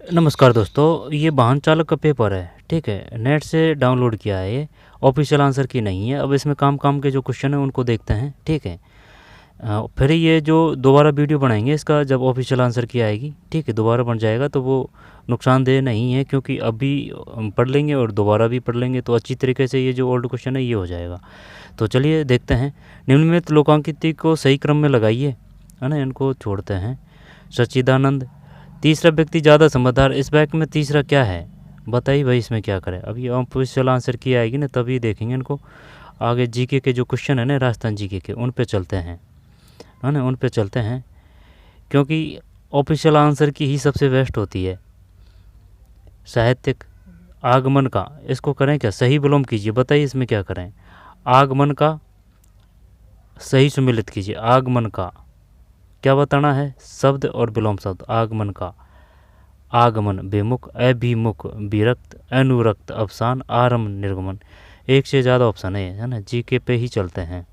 नमस्कार दोस्तों, ये वाहन चालक का पेपर है। ठीक है, नेट से डाउनलोड किया है ये। ऑफिशियल आंसर की नहीं है। अब इसमें काम काम के जो क्वेश्चन हैं उनको देखते हैं। ठीक है। फिर ये जो दोबारा वीडियो बनाएंगे इसका जब ऑफिशियल आंसर की आएगी, ठीक है, दोबारा बन जाएगा तो वो नुकसानदेह नहीं है, क्योंकि अभी हम पढ़ लेंगे और दोबारा भी पढ़ लेंगे तो अच्छी तरीके से ये जो ओल्ड क्वेश्चन है ये हो जाएगा। तो चलिए देखते हैं। निम्नलिखित लोकांकित को सही क्रम में लगाइए, है ना। इनको छोड़ते हैं। सच्चिदानंद। तीसरा व्यक्ति ज़्यादा समझदार। इस वाक्य में तीसरा क्या है बताइए भाई, इसमें क्या करें। अब ये ऑफिशियल आंसर की आएगी ना तभी देखेंगे इनको। आगे जीके के जो क्वेश्चन है ना, राजस्थान जीके के, उन पे चलते हैं, है ना, उन पे चलते हैं, क्योंकि ऑफिशियल आंसर की ही सबसे बेस्ट होती है। साहित्यिक। आगमन का इसको करें क्या, सही विलोम कीजिए, बताइए इसमें क्या करें। आगमन का सही सुमिलित कीजिए। आगमन का क्या बताना है, शब्द और विलोम शब्द। आगमन का आगमन बेमुख, अभिमुख विरक्त, अनुरक्त अवसान, आरंभ निर्गमन। एक से ज़्यादा ऑप्शन है ना। जीके पे ही चलते हैं,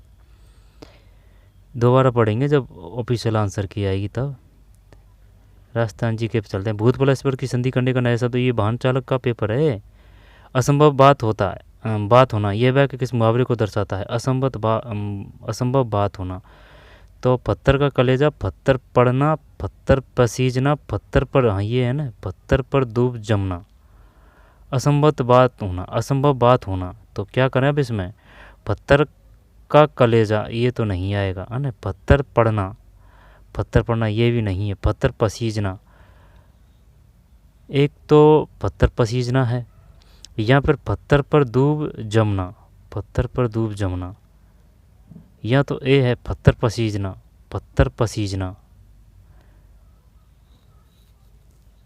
दोबारा पढ़ेंगे जब ऑफिशियल आंसर की आएगी तब। राजस्थान जीके पे चलते हैं। भूत प्लस पर की संधि करने का नया शब्द, ये वाहन चालक का पेपर है। असंभव बात होता है, बात होना, यह वाक्य किस मुहावरे को दर्शाता है। असंभव बात होना। तो पत्थर का कलेजा, पत्थर पड़ना, पत्थर पसीजना, पत्थर पर, हाँ ये है ना, पत्थर पर डूब जमना। असंभव बात होना, असंभव बात होना। तो क्या करें अब इसमें। पत्थर का कलेजा ये तो नहीं आएगा, है ना। पत्थर पड़ना, पत्थर पड़ना ये भी नहीं है। पत्थर पसीजना, एक तो पत्थर पसीजना है, या फिर पत्थर पर डूब जमना। पत्थर पर डूब जमना, या तो ए है पत्थर पसीजना। पत्थर पसीजना,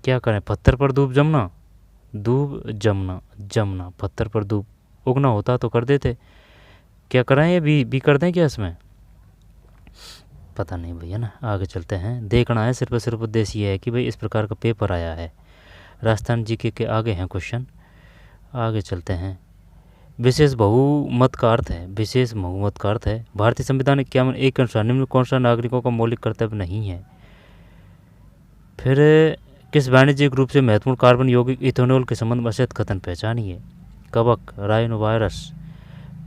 क्या करें। पत्थर पर डूब जमना, डूब जमना, जमना, पत्थर पर डूब उगना होता तो कर देते। क्या कराएं, ये भी कर दें क्या इसमें, पता नहीं भैया ना। आगे चलते हैं। देखना है सिर्फ और सिर्फ उद्देश्य ये है कि भाई इस प्रकार का पेपर आया है। राजस्थान जीके के आगे हैं क्वेश्चन, आगे चलते हैं। विशेष बहुमत का अर्थ है, विशेष बहुमत का अर्थ है। भारतीय संविधान के क्या एक अनुसार निम्न कौन सा नागरिकों का मौलिक कर्तव्य नहीं है। फिर किस वाणिज्यिक रूप से महत्वपूर्ण कार्बन यौगिक इथेनॉल के संबंध में अशक्त कथन पहचानिए। कवक, राइनो वायरस।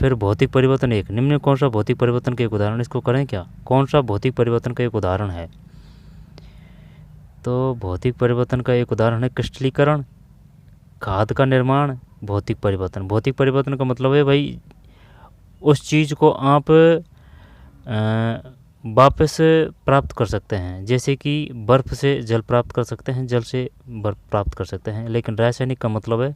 फिर भौतिक परिवर्तन एक, निम्न कौन सा भौतिक परिवर्तन का एक उदाहरण। इसको करें क्या, कौन सा भौतिक परिवर्तन का एक उदाहरण है। तो भौतिक परिवर्तन का एक उदाहरण है क्रिस्टलीकरण, खाद का निर्माण, भौतिक परिवर्तन। भौतिक परिवर्तन का मतलब है भाई उस चीज़ को आप वापस प्राप्त कर सकते हैं, जैसे कि बर्फ़ से जल प्राप्त कर सकते हैं, जल से बर्फ़ प्राप्त कर सकते हैं। लेकिन रासायनिक का मतलब है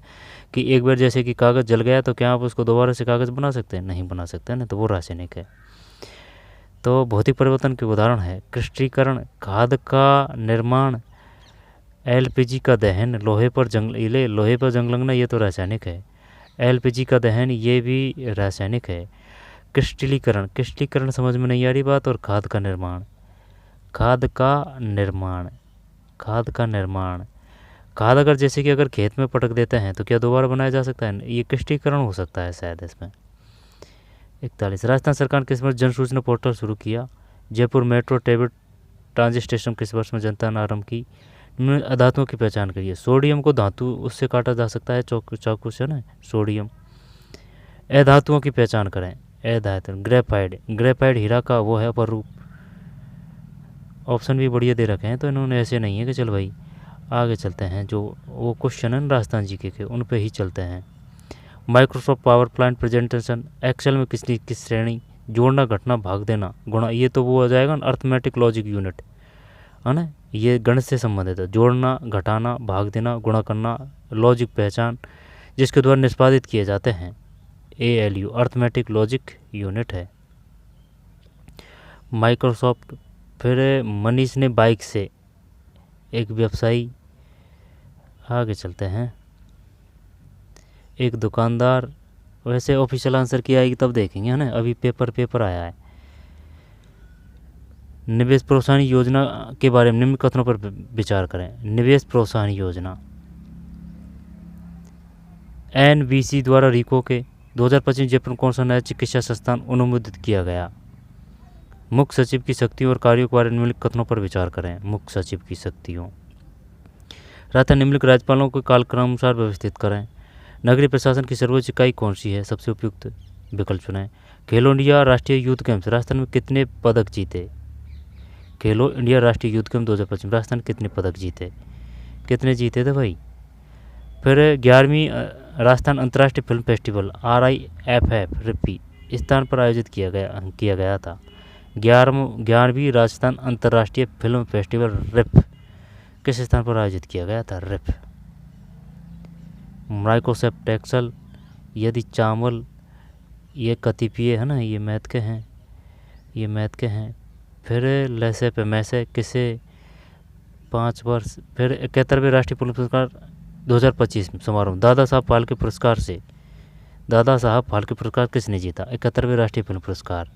कि एक बार जैसे कि कागज़ जल गया तो क्या आप उसको दोबारा से कागज़ बना सकते हैं, नहीं बना सकते हैं ना, तो वो रासायनिक है। तो भौतिक परिवर्तन के उदाहरण है क्रिस्टलीकरण, खाद का निर्माण, एलपीजी का दहन, लोहे पर जंग लगना, ये तो रासायनिक है। एलपीजी का दहन ये भी रासायनिक है। क्रिस्टलीकरण, क्रिस्टलीकरण समझ में नहीं आ रही बात। और खाद का निर्माण, खाद का निर्माण, खाद का निर्माण। खाद अगर जैसे कि अगर खेत में पटक देते हैं तो क्या दोबारा बनाया जा सकता है, ये क्रिस्टलीकरण हो सकता है शायद इसमें। 41, राजस्थान सरकार ने किस वर्ष जन सूचना पोर्टल शुरू किया। Jaipur metro table transit station किस वर्ष में जनता ने आरंभ की। अधातुओं की पहचान करिए। सोडियम को धातु उससे काटा जा सकता है, चाकू से ना, सोडियम। अधातुओं की पहचान करें। अधातु ग्रेफाइड, ग्रेफाइड हीरा का वो है अपर रूप। ऑप्शन भी बढ़िया दे रखे हैं तो इन्होंने ऐसे नहीं है कि चल भाई। आगे चलते हैं, जो वो क्वेश्चन है राजस्थान जीके के उन पे ही चलते हैं। Microsoft power plant presentation Excel में किस श्रेणी। जोड़ना, घटना, भाग देना, गुणा, ये तो वो आ जाएगा अर्थमेटिक लॉजिक यूनिट, है ना। ये गणित से संबंधित है। जोड़ना, घटाना, भाग देना, गुणा करना, लॉजिक पहचान जिसके द्वारा निष्पादित किए जाते हैं। ALU अर्थमेटिक लॉजिक यूनिट है माइक्रोसॉफ्ट। फिर मनीष ने बाइक से, एक व्यवसायी। आगे चलते हैं। एक दुकानदार। वैसे ऑफिशियल आंसर की आएगी तब देखेंगे, है ना, अभी पेपर आया है। निवेश प्रोत्साहन योजना के बारे में निम्न कथनों पर विचार करें। निवेश प्रोत्साहन योजना NBC द्वारा रिको के 2025 जयपुर कौन सा नया चिकित्सा संस्थान अनुमोदित किया गया। मुख्य सचिव की शक्तियों और कार्यों के बारे में निम्नलिखित कथनों पर विचार करें। मुख्य सचिव की शक्तियों। राजस्थान निम्नलिखित राज्यपालों को कालक्रम अनुसार व्यवस्थित करें। नगरीय प्रशासन की सर्वोच्च इकाई कौन सी है? सबसे उपयुक्त विकल्प चुनें। खेलो इंडिया राष्ट्रीय यूथ गेम्स राजस्थान में कितने पदक जीते? खेलो इंडिया राष्ट्रीय यूथ गेम 2025 राजस्थान कितने पदक जीते? कितने जीते थे भाई? फिर 11वीं राजस्थान अंतर्राष्ट्रीय फिल्म फेस्टिवल RIFF रिप्पी इस स्थान पर आयोजित किया गया था। 11वीं राजस्थान अंतर्राष्ट्रीय फिल्म फेस्टिवल रिप किस स्थान पर आयोजित किया गया था? रिप। माइक्रोसेप्टेक्सल यदि चावल ये कतिपय है ना, ये मैथ के हैं, ये मैथ के हैं। फिर लैसे पे मैसे किसे 5 वर्ष। फिर 71वें राष्ट्रीय फिल्म पुरस्कार 2025 समारोह दादा साहब फाल्के पुरस्कार से दादा साहब फाल्के पुरस्कार किसने जीता? 71वें राष्ट्रीय फिल्म पुरस्कार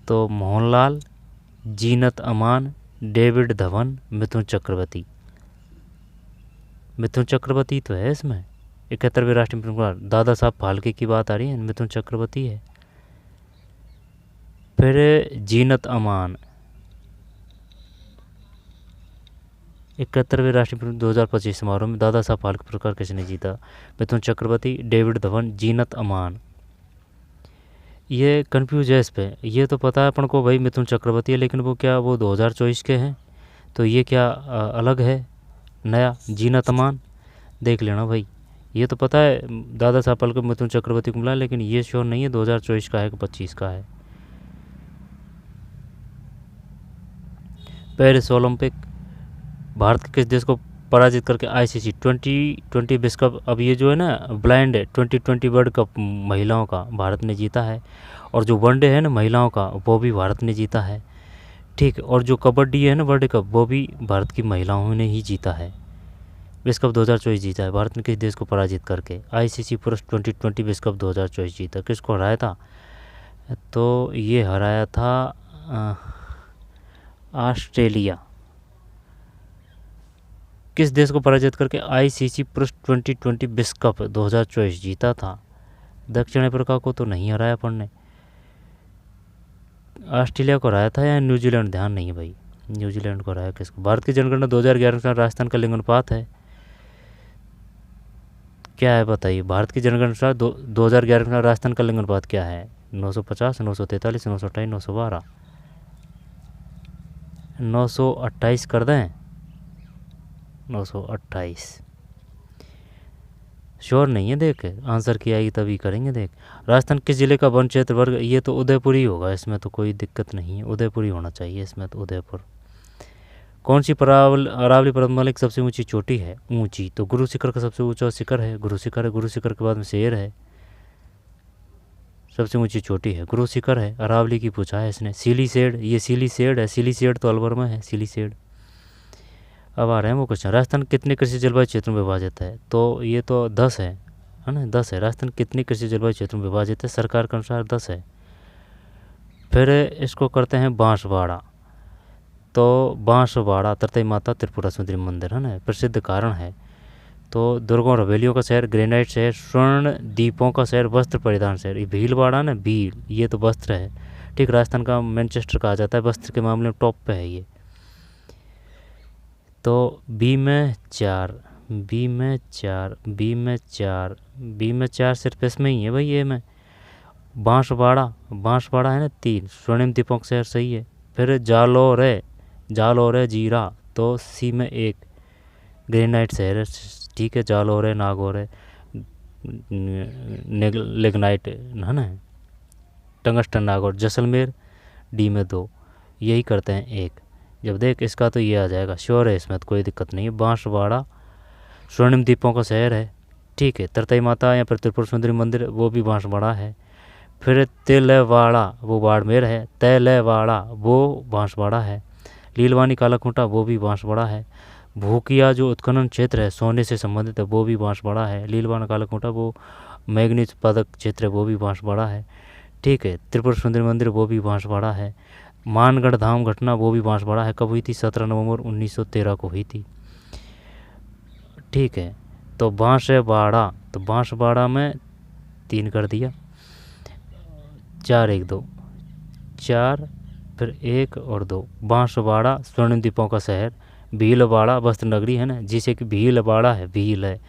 तो मोहनलाल, जीनत अमान, डेविड धवन, मिथुन चक्रवर्ती। मिथुन चक्रवर्ती तो है इसमें। 71वें राष्ट्रीय फिल्म पुरस्कार दादा साहब फाल्के की बात आ रही है, मिथुन चक्रवर्ती है। फिर जीनत अमान 71वें राष्ट्रीय फिल्म 2025 समारोह में दादा साहब फाल्के पुरस्कार किसने जीता? मिथुन चक्रवर्ती, डेविड धवन, जीनत अमान। ये कंफ्यूज है इस पे। ये तो पता है अपन को भाई मिथुन चक्रवर्ती है, लेकिन वो क्या वो 2024 के हैं, तो ये क्या अलग है नया जीनत अमान? देख लेना भाई। ये तो पता है दादा साहब फाल्के मिथुन चक्रवर्ती को मिला, लेकिन ये श्योर नहीं है 2024 का है कि 25 का है। पेरिस ओलंपिक भारत के किस देश को पराजित करके ICC 2020 विश्व कप, अब ये जो है ना ब्लाइंड 2020 वर्ल्ड कप महिलाओं का भारत ने जीता है, और जो वनडे है ना महिलाओं का वो भी भारत ने जीता है, ठीक। और जो कबड्डी है ना वर्ल्ड कप वो भी भारत की महिलाओं ने ही जीता है। विश्व कप 2024 जीता है भारत ने किस देश को पराजित करके? ICC पुरुष 2020 विश्व कप 2024 जीता। किसको हराया था? तो ये हराया था ऑस्ट्रेलिया। किस देश को पराजित करके ICC पुरुष 2020 विश्व कप 2024 जीता था? दक्षिण अफ्रीका को तो नहीं हराया अपन ने। ऑस्ट्रेलिया को हराया था या न्यूजीलैंड? ध्यान नहीं है भाई, न्यूजीलैंड को हराया किसको? भारत की जनगणना 2011 का राजस्थान का लिंग अनुपात है क्या है बताइए? भारत की जनगणना 2011 का राजस्थान का लिंग अनुपात क्या है? 950, 943, 928, 912, 928 कर दें? 928 श्योर नहीं है, देख आंसर की आएगी तभी करेंगे। देख राजस्थान किस जिले का वन क्षेत्र वर्ग? ये तो उदयपुर ही होगा, इसमें तो कोई दिक्कत नहीं है, उदयपुर ही होना चाहिए इसमें तो, उदयपुर। कौन सी अरावली पर्वतमाला की सबसे ऊंची चोटी है? ऊंची तो गुरु शिखर का सबसे ऊंचा शिखर है, गुरु शिखर है। गुरु शिखर के बाद में शेर है। सबसे ऊंची चोटी है गुरु शिखर है। अरावली की पूछा है इसने। सिलीसेड, ये सिलीसेड है, सिलीसेड तो अलवर में है सिलीसेड। अब आ रहे हैं वो क्वेश्चन। राजस्थान कितने कृषि जलवायु क्षेत्रों में विभाजित है? तो ये तो 10 है ना, 10 है। राजस्थान कितने कृषि जलवायु क्षेत्रों में विभाजित है? सरकार के अनुसार 10 है। फिर इसको करते हैं बांसवाड़ा। तो बांसवाड़ा तरतई माता त्रिपुरा सुंदरी मंदिर है ना, प्रसिद्ध कारण है। तो दुर्गों रवेलियों का शहर, ग्रेनाइट शहर, स्वर्ण दीपों का शहर, वस्त्र परिधान शहर। ये भीलवाड़ा ना, भील ये तो वस्त्र है, ठीक। राजस्थान का मैनचेस्टर कहा जाता है, वस्त्र के मामले में टॉप पे है ये। तो बी में 4, बी में 4, बी में 4, बी में 4 सिर्फ इसमें ही है भाई। ये में बांसवाड़ा, बांसवाड़ा है ना 3, स्वर्णिम दीपों का शहर सही है। फिर जालौर है, जालौर है जीरा, तो सी में 1 ग्रेनाइट शहर है, ठीक है। जालौर है, नागौर है, लिग्नाइट है ना, टंगस्टन नागौर। जैसलमेर डी में 2, यही करते हैं 1। जब देख इसका तो ये आ जाएगा, श्योर है इसमें तो कोई दिक्कत नहीं है। बांसवाड़ा स्वर्णिम दीपों का शहर है, ठीक है। तरतई माता या फिर त्रिपुरा सुंदरी मंदिर वो भी बांसवाड़ा है। फिर तिलवाड़ा वो बाड़मेर है, तैलवाड़ा वो बांसवाड़ा है। लीलवानी कालाखूंटा वो भी बांसवाड़ा है। भूकिया जो उत्खनन क्षेत्र है सोने से संबंधित है वो भी बांसवाड़ा है। लीलवाना कालाखूंटा वो मैग्नीज उत्पादक क्षेत्र है वो भी बांसवाड़ा है, ठीक है। त्रिपुरा सुंदरी मंदिर वो भी बांसवाड़ा है। मानगढ़ धाम घटना वो भी बांसवाड़ा है। कब हुई थी? 17 नवंबर 1913 को हुई थी, ठीक है। तो बांसवाड़ा, तो बांसवाड़ा में 3 कर दिया, 4 1 2, 4 फिर 1 और 2। बांसवाड़ा स्वर्णिम दीपों का शहर, भीलवाड़ा वस्त्र नगरी है ना, जिसे कि भीलवाड़ा है, भील है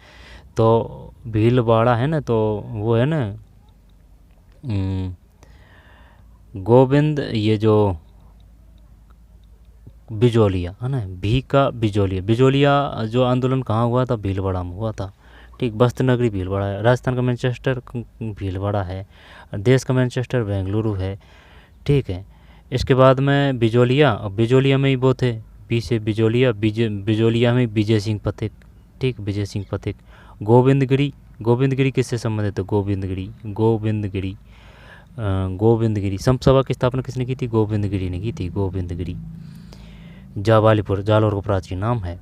तो भीलवाड़ा है ना, तो वो है ना गोविंद, ये जो बिजोलिया है ना, भी का बिजोलिया, बिजोलिया जो आंदोलन कहाँ हुआ था, भीलवाड़ा में हुआ था। ठीक, वस्त्र नगरी भीलवाड़ा है। राजस्थान का मैनचेस्टर भीलवाड़ा है। देश का मैनचेस्टर बेंगलुरु है। ठीक है, इसके बाद में बिजोलिया, और बिजोलिया में ही वो थे, बी से बिजोलिया, बिजोलिया में विजय सिंह पथिक। ठीक, विजय सिंह पथिक। गोविंदगिरी, गोविंदगिरी किससे संबंधित है, गोविंदगिरी, गोविंदगिरी गोविंदगिरी संप सभा की स्थापना किसने की थी, गोविंदगिरी ने की थी, गोविंदगिरी। जावालीपुर, जालौर का प्राचीन नाम है।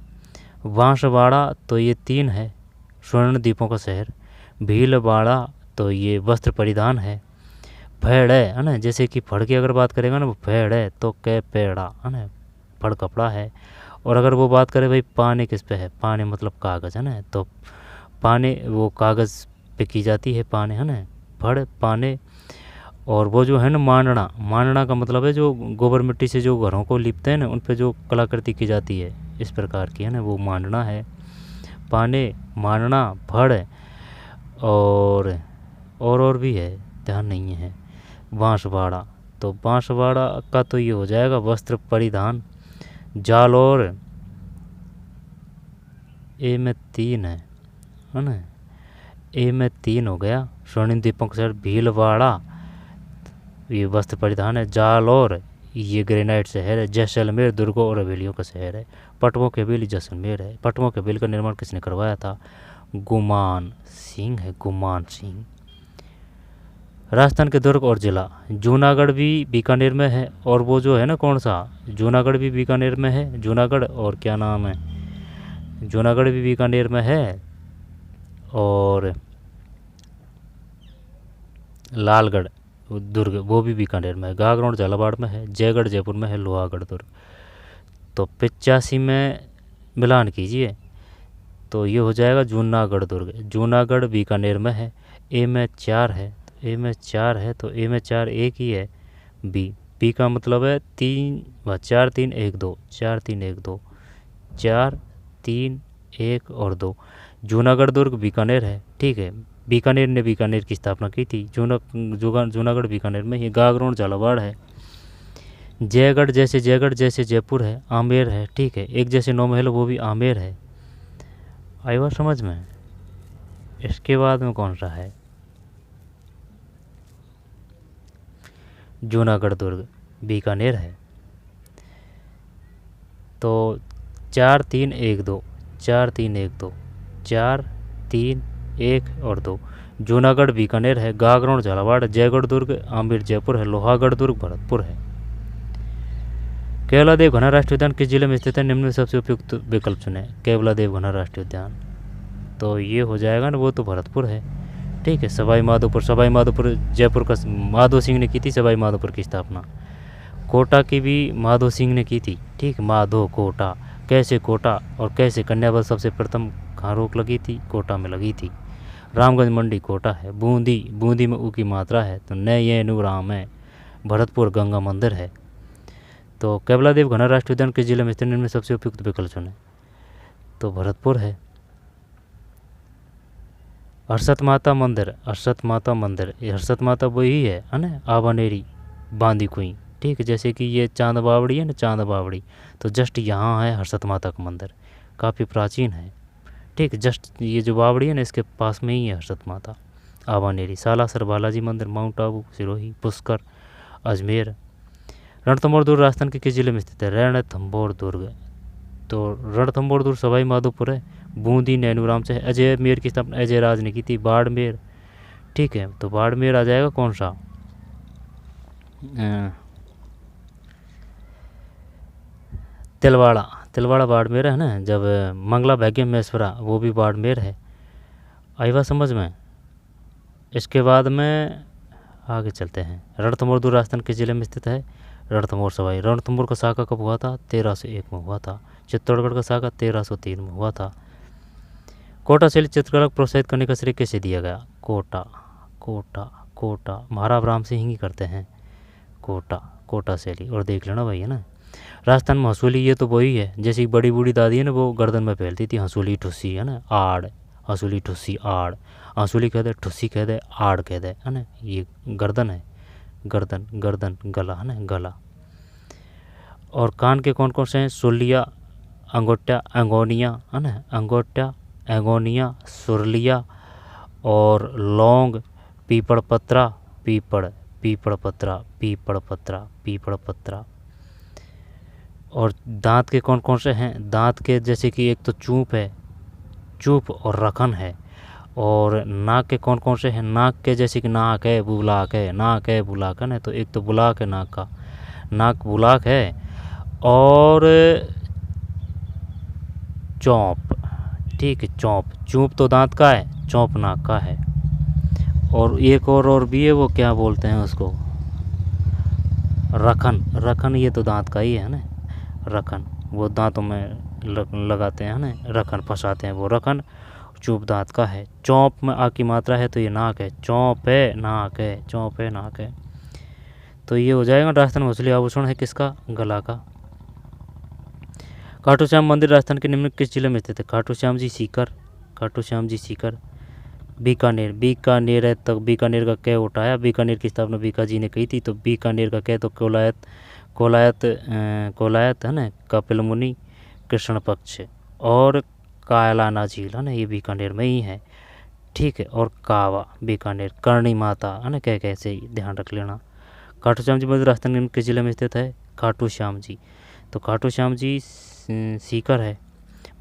बांसवाड़ा, तो ये 3 है, स्वर्ण द्वीपों का शहर। भीलवाड़ा, तो ये वस्त्र परिधान है। फड़ है ना, जैसे कि फड़ की अगर बात करेगा ना, वो फड़ है तो कै पेड़ा है ना, फड़ कपड़ा है। और अगर वो बात करें भाई पाने किस पे है, पाने मतलब कागज़ है ना, तो पाने वो कागज़ पे की जाती है पाने है ना, फड़ पाने। और वो जो है ना मांडना, मांडना का मतलब है जो गोबर मिट्टी से जो घरों को लिपते हैं ना, उन पे जो कलाकृति की जाती है इस प्रकार की है ना, वो मांडना है। पाने, मांडना, फड़ और भी है, ध्यान नहीं है। बांसवाड़ा, तो बांसवाड़ा का तो ये हो जाएगा वस्त्र परिधान। जालौर, ए में 3 है ना, ए में 3 हो गया। स्वर्णिम द्वीपों का शहर भीलवाड़ा, ये वस्त्र परिधान है। जालौर, ये ग्रेनाइट शहर है। जैसलमेर, दुर्गों और हवेलियों का शहर है। पटवों की हवेली जैसलमेर है। पटवों की हवेली का निर्माण किसने करवाया था, गुमान सिंह है, गुमान सिंह। राजस्थान के दुर्ग और ज़िला, जूनागढ़ भी बीकानेर में है, और वो जो है ना कौन सा, जूनागढ़ भी बीकानेर में है, जूनागढ़, और क्या नाम है, जूनागढ़ भी बीकानेर में है। और लालगढ़ दुर्ग, वो भी बीकानेर में है। गागरोड झालावाड़ में है। जयगढ़ जयपुर में है। लोहागढ़ दुर्ग। तो 85 में मिलान कीजिए, तो ये हो जाएगा जूनागढ़ दुर्ग। जूनागढ़ बीकानेर में है। ए में 4 है, तो ए में 4 है, तो ए में 4 एक ही है। बी, बी का मतलब है 3 4 3 1 2, 4 3 1 2, 4 3 1 और 2। जूनागढ़ दुर्ग बीकानेर है। ठीक है, बीकानेर ने बीकानेर की स्थापना की थी। जूनागढ़ बीकानेर में। ये गागरोड झालावाड़ है। जयगढ़ जैसे जयपुर है। आमेर है। ठीक है, एक जैसे 9 महल, वो भी आमेर है। आई बात समझ में। इसके बाद में कौन सा है, जूनागढ़ दुर्ग बीकानेर है। तो 4 3 1 2, 4 3 1 2, 4 3 1 और 2। जूनागढ़ बीकानेर है। गागरोड झालावाड़, जयगढ़ दुर्ग आमेर जयपुर है। लोहागढ़ दुर्ग भरतपुर है। केवलादेव घना राष्ट्रीय उद्यान किस जिले में स्थित है, निम्न में सबसे उपयुक्त विकल्प चुनें। केवलादेव घना राष्ट्रीय उद्यान, तो ये हो जाएगा ना, वो तो भरतपुर है। ठीक है, सवाई माधोपुर जयपुर का माधो सिंह ने की थी सवाई माधोपुर की स्थापना। कोटा की भी माधो सिंह ने की थी। ठीक, माधो कोटा, कैसे कोटा और कैसे कन्यावल सबसे प्रथम कहाँ रोक लगी थी, कोटा में लगी थी। रामगंज मंडी कोटा है। बूंदी में ऊ की मात्रा है, तो नैयेनु राम है। भरतपुर गंगा मंदिर है। तो केवलादेव घना राष्ट्रीय उद्यान किस जिले में स्थित, इनमें सबसे उपयुक्त विकल्प चुनें, तो भरतपुर है। हर्षद माता मंदिर, ये हर्षद माता वही है ना, आवानेरी बांदी कुई। ठीक है, जैसे कि ये चांद बावड़ी है ना, चांद बावड़ी, तो जस्ट यहाँ है हर्षद माता का मंदिर, काफ़ी प्राचीन है। ठीक, जस्ट ये जो बावड़ी है ना, इसके पास में ही है हर्षद माता। आवानेरी, सालासर बालाजी मंदिर, माउंट आबू, सिरोही, पुष्कर, अजमेर। रणथंभौर दुर्ग राजस्थान के किस जिले में स्थित है, रणथंभौर दुर्ग, तो रणथंभौर दुर्ग सवाई माधोपुर है। बूंदी नैनूराम से है। अजमेर की स्थापना अजय राज ने की थी। बाड़मेर, ठीक है, तो बाड़मेर आ जाएगा कौन सा, तिलवाड़ा बाड़मेर है ना। जब मंगला भाग्य मेश्वरा, वो भी बाड़मेर है। आई बात समझ में। इसके बाद में आगे चलते हैं। रणथंभौर दुर्ग राजस्थान किस जिले में स्थित है, रणथंभौर सवाई। रणथंभौर का शाखा कब हुआ था, 1301 में हुआ था। चित्तौड़गढ़ का शाखा 1303 में हुआ था। कोटा शैली चित्रकला को प्रोत्साहित करने का श्रेय कैसे दिया गया, कोटा महाराज राम सिंह ही करते हैं कोटा शैली। और देख लेना भाई है ना, राजस्थान में हंसुली ये तो वही है, जैसे बड़ी बूढ़ी दादी है ना, वो गर्दन में फैलती थी हंसुली ठुस्सी, है ना, आड़, हंसुली ठुस्सी आड़, हंसुली कह दे, ठुस्सी कह दे, आड़ कह दे, है ना, ये गर्दन है, गर्दन गर्दन, गला, है ना, गला। और कान के कौन कौन से हैं? सुरलिया, अंगोटा, अंगोनिया, है ना, अंगोटा, एगोनिया, सुरलिया और लौंग, पीपड़ पत्रा, पीपड़, पीपड़ पत्रा, पीपड़ पत्रा, पीपड़ पत्रा। और दांत के कौन कौन से हैं? दांत के जैसे कि एक तो चूप है, चूप और रखन है। और नाक के कौन कौन से हैं? नाक के जैसे कि नाक है, बुलाक है, नाक है, बुलाक है ना, तो एक तो बुलाक है नाक का, नाक बुलाक है। और चौंप, ठीक है, चौंप, चूप तो दांत का है, चौंप नाक का है। और एक और भी है, वो क्या बोलते हैं उसको, रखन, रखन ये तो दांत का ही है ना, रखन, वो दांतों में लगाते हैं ना, रखन फंसाते हैं, वो रखन, चूप दांत का है। चौंप में आ की मात्रा है तो ये नाक है, चौंप है नाक है, चौंप है नाक है। तो ये हो जाएगा राजस्थान में असली आभूषण है किसका? गला का। खाटू श्याम मंदिर राजस्थान के निम्न किस जिले में स्थित है? खाटू श्याम जी सीकर, खाटू श्याम जी सीकर। बीकानेर, बीकानेर है तो बीकानेर का कै उठाया, बीकानेर की स्थापना बीका जी ने की थी, तो बीकानेर का कै तो कोलायत, कोलायत, कोलायत है ना, कपिल मुनि, कृष्ण पक्ष। और कायलाना झील है ना, ये बीकानेर में ही है, ठीक है। और कावा, बीकानेर, करणी माता है ना, कह कैसे ही ध्यान रख लेना। खाटू श्याम जी मंदिर राजस्थान के जिले में स्थित है? खाटू श्याम जी, तो खाटू श्याम जी सीकर है।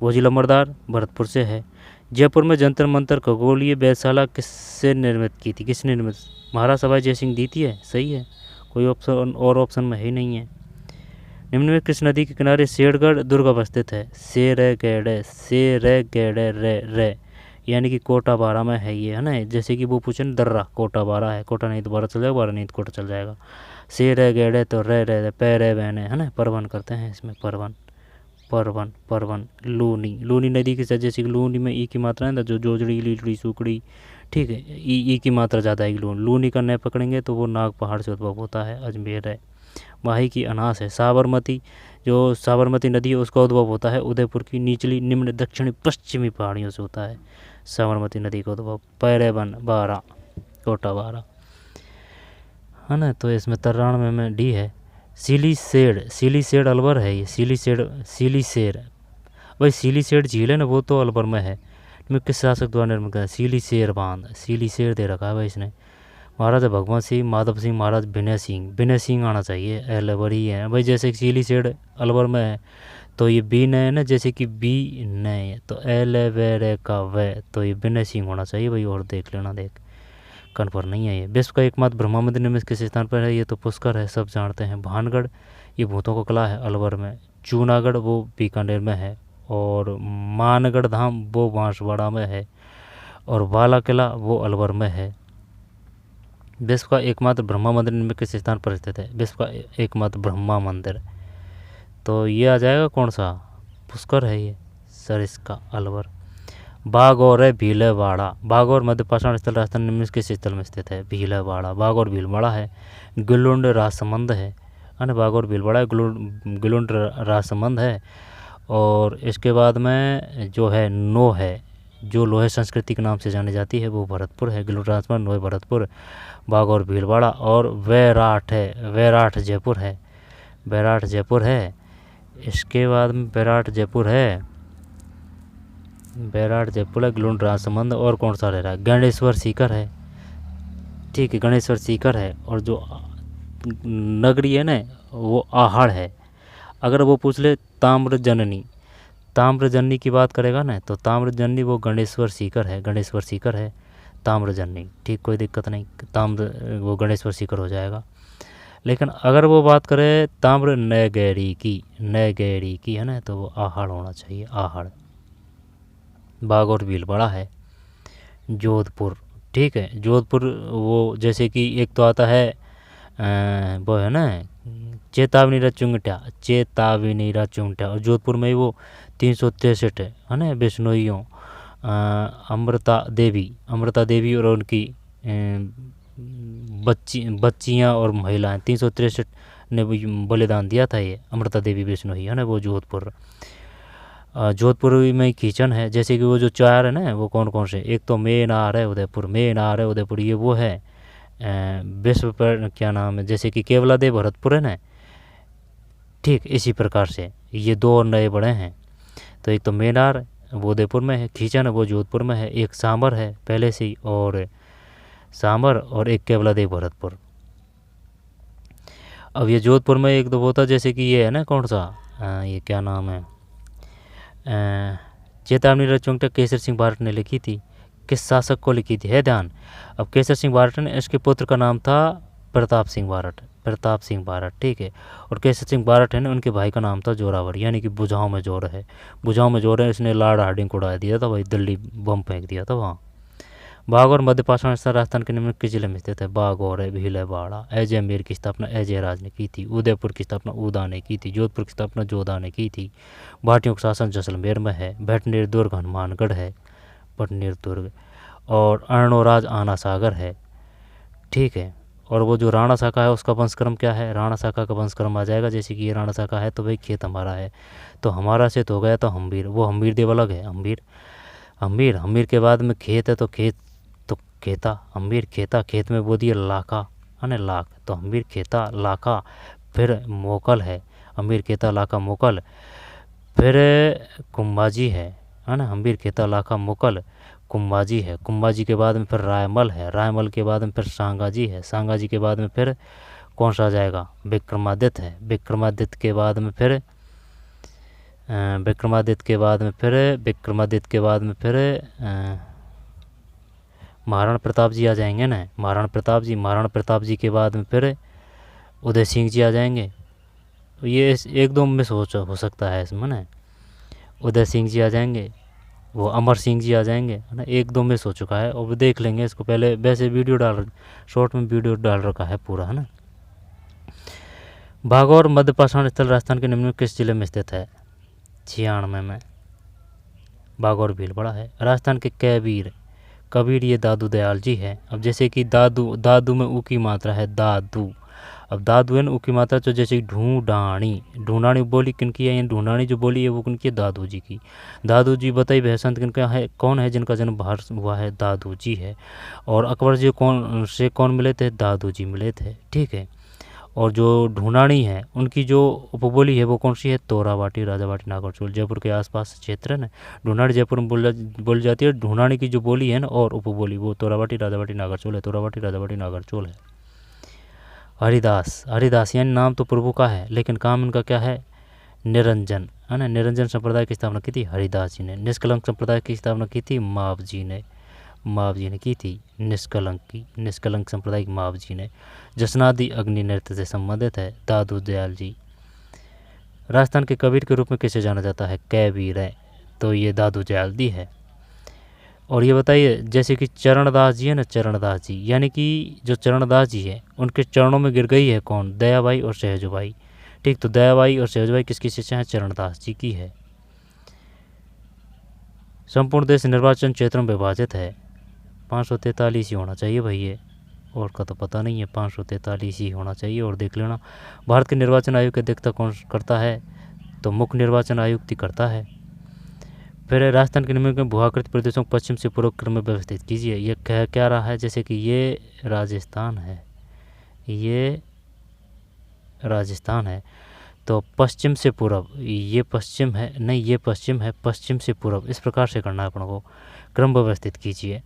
वो जिला मर्दार भरतपुर से है। जयपुर में जंतर मंतर खगोलीय वेधशाला किससे निर्मित की थी? किसने निर्मित? महाराज सवाई जयसिंह दी है, सही है, कोई ऑप्शन और ऑप्शन में ही नहीं है। निम्न में किस नदी के किनारे शेरगढ़ दुर्ग अवस्थित है? शेरगढ़, शेरगढ़ रे, यानी कि कोटा बारा में है ये, है ना, जैसे कि वो पूछे ना दर्रा, कोटा बारा है, कोटा नहीं तो बारा चल जाएगा, बारा नहीं तो कोटा चल जाएगा। शेरगढ़ तो रे पैरे बहने, है ना, परवन करते हैं इसमें, परवन, परवन, परवन। लूनी, लूनी नदी के साथ, जैसे कि लूनी में ई की मात्रा है ना, जो जोजड़ी, लीजड़ी, सुकड़ी, ठीक है, ई की मात्रा ज़्यादा है। लूनी का नय पकड़ेंगे तो वो नाग पहाड़ से उद्भव होता है, अजमेर है। माही की अनास है। साबरमती, जो साबरमती नदी है उसका उद्भव होता है उदयपुर की निचली निम्न दक्षिणी पश्चिमी पहाड़ियों से होता है साबरमती नदी का उद्भव। पैरेबन, बारा, कोटा बारा, है ना, तो इसमें 93 में डी है। सिलीसेड, सिलीसेड अलवर है ये, सिलीसेड, सिलीसेड, भाई सिलीसेड झील है ना, वो तो अलवर में है। मैं किस शासक द्वारा निर्मित किया? सिलीसेर बांध, सिलीसेर दे रखा है भाई इसने। महाराजा भगवंत सिंह, माधव सिंह, महाराज विनय सिंह, विनय सिंह आना चाहिए, अलवर ही है भाई, जैसे सिलीसेड अलवर में है तो ये बी नय है ना, जैसे कि बी नय तो एल वे का वे, तो ये विनय सिंह होना चाहिए भाई, और देख लेना, देख कन्फर्म नहीं है ये। विश्व का एकमात्र ब्रह्मा मंदिर निम्न किस स्थान पर है? ये तो पुष्कर है, सब जानते हैं। भानगढ़, ये भूतों का किला है, अलवर में। जूनागढ़, वो बीकानेर में है। और मानगढ़ धाम, वो बांसवाड़ा में है। और वाला किला, वो अलवर में है। विश्व का एकमात्र ब्रह्मा मंदिर निम्न किस स्थान पर स्थित है? विश्व का एकमात्र ब्रह्मा मंदिर, तो ये आ जाएगा कौन सा? पुष्कर है ये सर, इसका अलवर। बागौर है, भीलवाड़ा, बागौर मध्य पाषाण स्थल राजस्थान निम्न किस स्थल में स्थित है? भीलवाड़ा, बागौर भीलवाड़ा है। गिलुंड राजसमंद है ना, बागौर भीलवाड़ा, गिलुंड राजसमंद है। और इसके बाद में जो है नो है, जो लोहे संस्कृति के नाम से जानी जाती है, वो भरतपुर है। गिलुंड राजसमंद, नोए भरतपुर, बागौर भीलवाड़ा। और वैराठ है, वैराठ जयपुर है, वैराठ जयपुर है। इसके बाद में वैराठ जयपुर है, बैराठ जयपुर है, गिलुंड राजसमंद। और कौन सा रह रहा है? गणेश्वर सीकर है, ठीक है, गणेश्वर सीकर है। और जो नगरी है ना, वो आहड़ है। अगर वो पूछ ले ताम्र जननी, ताम्र जननी की बात करेगा ना, तो ताम्र जननी वो गणेश्वर सीकर है, गणेश्वर सीकर है ताम्र जननी, ठीक, कोई दिक्कत नहीं, ताम्र वो गणेश्वर सीकर हो जाएगा। लेकिन अगर वो बात करे ताम्र नगरी की, नगरी की, है ना, तो वो आहड़ होना चाहिए, आहड़। बागौर भीलवाड़ा है। जोधपुर, ठीक है, जोधपुर वो जैसे कि एक तो आता है वो है ना चेतावनी रचुंगटा, चेतावनी रचुंगटा। और जोधपुर में ही वो 363 है ना बिश्नोइयों, अमृता देवी, अमृता देवी और उनकी बच्चियाँ और महिलाएं, 363 ने बलिदान दिया था ये अमृता देवी बिश्नोई, है ना, वो जोधपुर में किचन है। जैसे कि वो जो 4 है ना, वो कौन कौन से, एक तो मेनार है उदयपुर, मेनार है उदयपुर, ये वो है विश्व पर क्या नाम है, जैसे कि केवलादेव भरतपुर है ना, ठीक इसी प्रकार से ये 2 और नए बड़े हैं। तो एक तो मेनार वो उदयपुर में है, खींचन वो जोधपुर में है, एक सांबर है पहले से ही, और सांबर, और एक केवलादेव भरतपुर। अब ये जोधपुर में एक दो होता, जैसे कि ये है ना कौन सा ये क्या नाम है, चेतावनी रचना केसर सिंह बारट ने लिखी थी, किस शासक को लिखी थी, है ध्यान। अब केसर सिंह बारट ने, इसके पुत्र का नाम था प्रताप सिंह बारट, ठीक है। और केसर सिंह बारट है ना, उनके भाई का नाम था जोरावर, यानी कि बुझाऊ में जोर है, इसने लॉर्ड हार्डिंग को उड़ा दिया था भाई, दिल्ली बम फेंक दिया था वहाँ। बागौर मध्य पाषाण स्थल राजस्थान के निम्न किस जिले में स्थित है, बागौर है, भील है, बाड़ा। अजमेर की स्थापना अजयराज ने की थी, उदयपुर की स्थापना उदा ने की थी, जोधपुर की स्थापना जोधा ने की थी, भाटियों का शासन जैसलमेर में है, भटनेर दुर्ग हनुमानगढ़ है, भटनेर दुर्ग, और अर्णोराज आना सागर है, ठीक है। और वो जो राणा शाखा है उसका वंशक्रम क्या है, राणा शाखा का वंशक्रम आ जाएगा, जैसे कि ये राणा शाखा है तो भाई खेत हमारा है, तो हमारा से तो हो गया तो हम्बीर, वो हम्बीर देव अलग है, हम्बीर के बाद में खेत है तो खेत तो खेता, हम्बीर खेता, खेत में बो दिया लाखा, है ना, लाख, तो हम्बीर खेता लाखा, फिर मोकल है, हम्बीर खेता लाखा मोकल, फिर कुंभाजी है ना, हम्बीर खेता लाखा मोकल, कुंभाजी है, कुंभाजी के बाद में फिर रायमल है, रायमल के बाद में फिर सांगाजी है, सांगाजी के बाद में फिर कौन सा आ जाएगा, विक्रमादित्य है, विक्रमादित्य के बाद में फिर महाराणा प्रताप जी आ जाएंगे ना, महाराणा प्रताप जी के बाद में फिर उदय सिंह जी आ जाएंगे। ये एक दो मिस हो सकता है इसमें ना, उदय सिंह जी आ जाएंगे, वो अमर सिंह जी आ जाएंगे, है ना, एक दो मिस हो चुका है, और देख लेंगे इसको पहले, वैसे शॉर्ट में वीडियो डाल रखा है पूरा, है ना। भागौर मध्य पाषाण स्थल राजस्थान के निम्न किस जिले में स्थित है, 96 में, बागौर भीलवाड़ा है। राजस्थान के कबीर ये दादू दयाल जी है। अब जैसे कि दादू में ऊ की मात्रा है दादू, अब दादू है ना, ऊ की मात्रा, तो जैसे ढूंढानी बोली किनकी है, ढूंढानी जो बोली है वो किनकी है, दादू जी की। दादू जी बताइए भैया संत किनका है, कौन है जिनका जन्म बाहर हुआ है, दादू जी है। और अकबर जी कौन मिले थे, दादू जी मिले थे, ठीक है। और जो ढूंढानी है उनकी जो उपबोली है वो कौन सी है, तोराबाटी, राजाबाटी, नागरचोल, जयपुर के आसपास क्षेत्र है ना, ढूंढानी जयपुर में बोली जाती है, ढूंढानी की जो बोली है ना और उपबोली वो तोराबाटी, राजाबाटी, नागरचोल है, तोराबाटी, राजाबाटी, नागरचोल है। हरिदास यानी नाम तो प्रभु का है लेकिन काम इनका क्या है, निरंजन, है ना, निरंजन संप्रदाय की स्थापना की थी हरिदास जी ने। निष्कलंक संप्रदाय की स्थापना की थी माव जी ने की थी, निष्कलंक संप्रदाय की माव जी ने। जसनादि अग्नि नृत्य से संबंधित है, दादू दयाल जी। राजस्थान के कबीर के रूप में किसे जाना जाता है, कैबीर है, तो ये दादू दयाल जी है। और ये बताइए जैसे कि चरणदास जी है ना, चरणदास जी यानी कि जो चरणदास जी है उनके चरणों में गिर गई है कौन, दयाबाई और सहजबाई, ठीक। तो दयाबाई और सहजबाई किसकी शिष्या है, चरणदास जी की है। संपूर्ण देश निर्वाचन क्षेत्र में विभाजित है, 543 ही होना चाहिए भाई, ये और का तो पता नहीं है, 543 ही होना चाहिए, और देख लेना। भारत के निर्वाचन आयोग की अध्यक्षता कौन करता है, तो मुख्य निर्वाचन आयुक्त ही करता है। फिर राजस्थान के निम्नलिखित भूआकृत प्रदेशों को पश्चिम से पूर्व क्रम में व्यवस्थित कीजिए। ये क्या रहा है, जैसे कि ये राजस्थान है, तो पश्चिम से पूर्व, ये पश्चिम है नहीं, ये पश्चिम है, पश्चिम से पूर्व, इस प्रकार से करना है अपन को, क्रम व्यवस्थित कीजिए।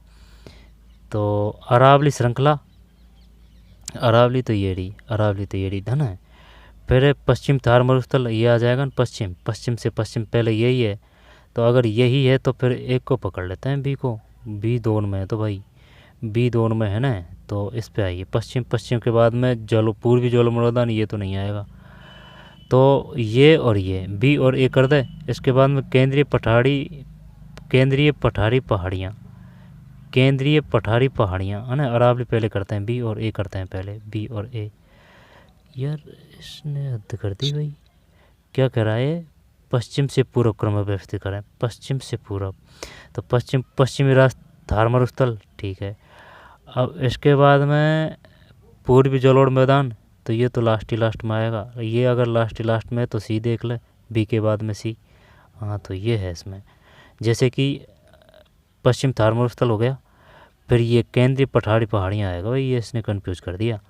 तो अरावली श्रृंखला, अरावली तो येड़ी धन है। फिर पश्चिम थार मरुस्थल, ये आ जाएगा ना, पश्चिम से पश्चिम पहले यही है, तो अगर यही है तो फिर एक को पकड़ लेते हैं, बी दोन में है, तो भाई बी दोन में है ना, तो इस पे आइए। पश्चिम के बाद में पूर्वी जलमर्दान, ये तो नहीं आएगा, तो ये और ये बी और ए कर दे। इसके बाद में केंद्रीय पठारी पहाड़ियाँ है ना, अरावली पहले करते हैं, बी और ए करते हैं पहले, बी और ए। यार इसने हद कर दी भाई, क्या कह रहा है, पश्चिम से पूर्व क्रम में व्यवस्थित करें, पश्चिम से पूर्व, तो पश्चिमी रास्ता थार मरुस्थल, ठीक है। अब इसके बाद में पूर्वी जलोढ़ मैदान, तो ये तो लास्ट ही लास्ट में आएगा। ये अगर लास्ट ही लास्ट में है तो सी देख ले, बी के बाद में सी। हाँ तो ये है इसमें। जैसे कि पश्चिम थार मरुस्थल हो गया, फिर ये केंद्रीय पठारी पहाड़ियाँ आएगा भाई, ये इसने कन्फ्यूज कर दिया।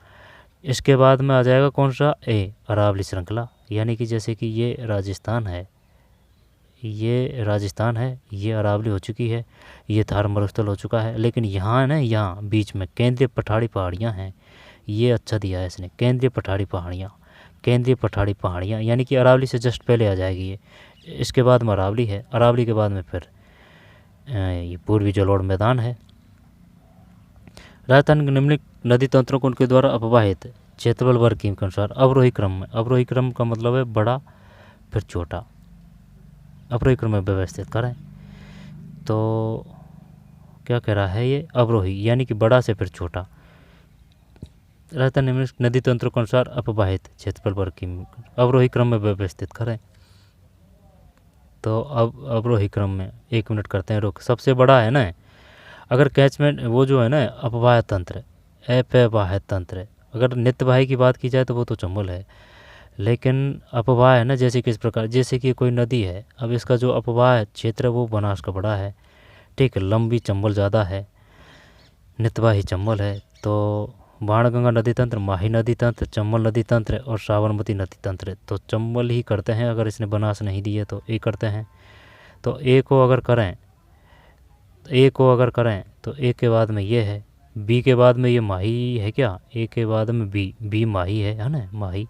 इसके बाद में आ जाएगा कौन सा, ए अरावली श्रृंखला, यानी कि जैसे कि ये राजस्थान है, ये राजस्थान है, ये अरावली हो चुकी है, ये थार मरुस्थल हो चुका है, लेकिन यहाँ है ना, यहाँ बीच में केंद्रीय पठारी पहाड़ियाँ हैं, ये अच्छा दिया है इसने, केंद्रीय पठारी पहाड़ियाँ, केंद्रीय पठारी पहाड़ियाँ, यानी कि अरावली से जस्ट पहले आ जाएगी ये। इसके बाद में अरावली है, अरावली के बाद में फिर ये पूर्वी जलोढ़ मैदान है। राजस्थान के निम्नलिखित नदी तंत्रों को उनके द्वारा अपवाहित क्षेत्रफल वर्ग के अनुसार अवरोही क्रम में, अवरोही क्रम का मतलब है बड़ा फिर छोटा, अवरोही क्रम में व्यवस्थित करें। तो क्या कह रहा है ये, अवरोही यानी कि बड़ा से फिर छोटा। राजस्थान निम्नलिखित नदी तंत्रों के अनुसार अपवाहित क्षेत्रफल वर्ग की अवरोही क्रम में व्यवस्थित करें। तो अब अवरोही क्रम में 1 मिनट करते हैं रुक। सबसे बड़ा है ना, अगर कैचमेंट वो जो है ना अपवाह तंत्र, अपवाह तंत्र, अगर नित्यवाही की बात की जाए तो वो तो चंबल है, लेकिन अपवाह है ना, जैसे कि इस प्रकार, जैसे कि कोई नदी है, अब इसका जो अपवाह क्षेत्र है वो बनास का बड़ा है, ठीक है, लंबी चंबल ज़्यादा है, नित्यवाही चंबल है। तो बाणगंगा नदी तंत्र, माही नदी तंत्र, चंबल नदी तंत्र और साबरमती नदी तंत्र, तो चंबल ही करते हैं, अगर इसने बनास नहीं दी है तो ए करते हैं। तो ए को अगर करें, ए को अगर करें तो ए के बाद में ये है, बी के बाद में ये माही है क्या, ए के बाद में बी माही है ना, माही।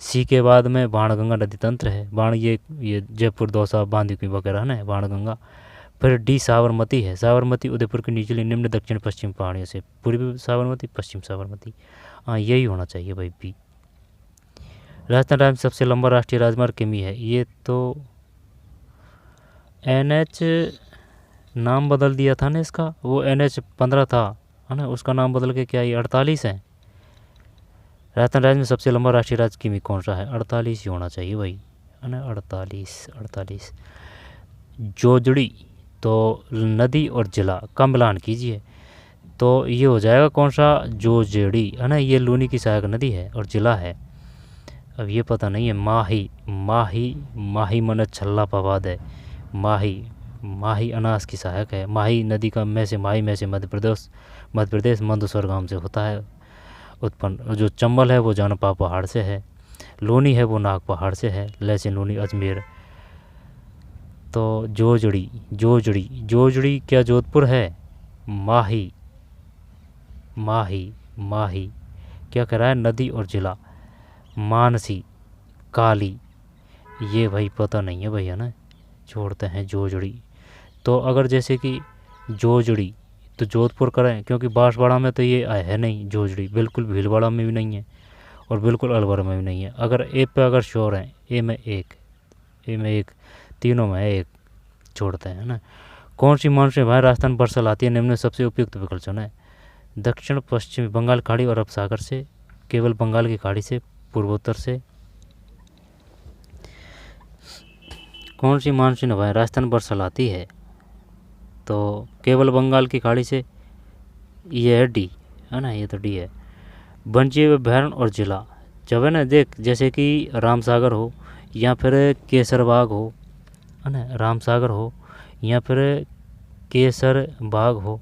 सी के बाद में बाणगंगा नदी तंत्र है, बाण ये जयपुर दौसा बांदीकुई वगैरह है ना, बाणगंगा। फिर डी साबरमती है, साबरमती उदयपुर की निचली निम्न दक्षिण पश्चिम पहाड़ियों से, पूर्वी साबरमती पश्चिम साबरमती। हाँ यही होना चाहिए भाई बी। राजस्थान राज्य में सबसे लंबा राष्ट्रीय राजमार्ग किमी है, ये तो NH नाम बदल दिया था ना इसका, वो NH15 था है ना, उसका नाम बदल के क्या ये 48 है। राजस्थान राज्य में सबसे लंबा राष्ट्रीय राजमार्ग किमी कौन सा है, 48 ही होना चाहिए भाई है ना, 48। जोजड़ी, तो नदी और जिला का मिलान कीजिए, तो ये हो जाएगा कौन सा, जोजड़ी है ना, ये लूनी की सहायक नदी है और जिला है। अब ये पता नहीं है, माही, माही, माही मन छल्ला पवाद है, माही अनास की सहायक है। माही नदी का में से मध्य प्रदेश मंदसौर गांव से होता है उत्पन्न। जो चंबल है वो जानपा पहाड़ से है, लोनी है वो नाग पहाड़ से है, लैसे लोनी अजमेर। तो जोजड़ी क्या जोधपुर है, माही क्या कह रहा है, नदी और जिला, मानसी, काली, ये भाई पता नहीं है भाई है ना, छोड़ते हैं जोजड़ी। तो अगर जैसे कि जोजड़ी तो जोधपुर करें, क्योंकि बांसवाड़ा में तो ये है नहीं जोजड़ी, बिल्कुल भीलवाड़ा में भी नहीं है और बिल्कुल अलवर में भी नहीं है। अगर ए पे अगर श्योर हैं, ए में एक, तीनों में एक, छोड़ते हैं ना। कौन सी मानसून भाई राजस्थान बरसात आती है, निम्न सबसे उपयुक्त विकल्प चुनें। दक्षिण पश्चिमी बंगाल खाड़ी और अरब सागर से, केवल बंगाल की खाड़ी से, पूर्वोत्तर से। कौन सी मानसून हवाएं राजस्थान पर चलाती है, तो केवल बंगाल की खाड़ी से, ये है डी है ना, ये तो डी है। वन्यजीव अभ्यारण्य और जिला, जब है ना देख, जैसे कि रामसागर हो या फिर केसरबाग हो है ना, रामसागर हो या फिर केसर बाग हो,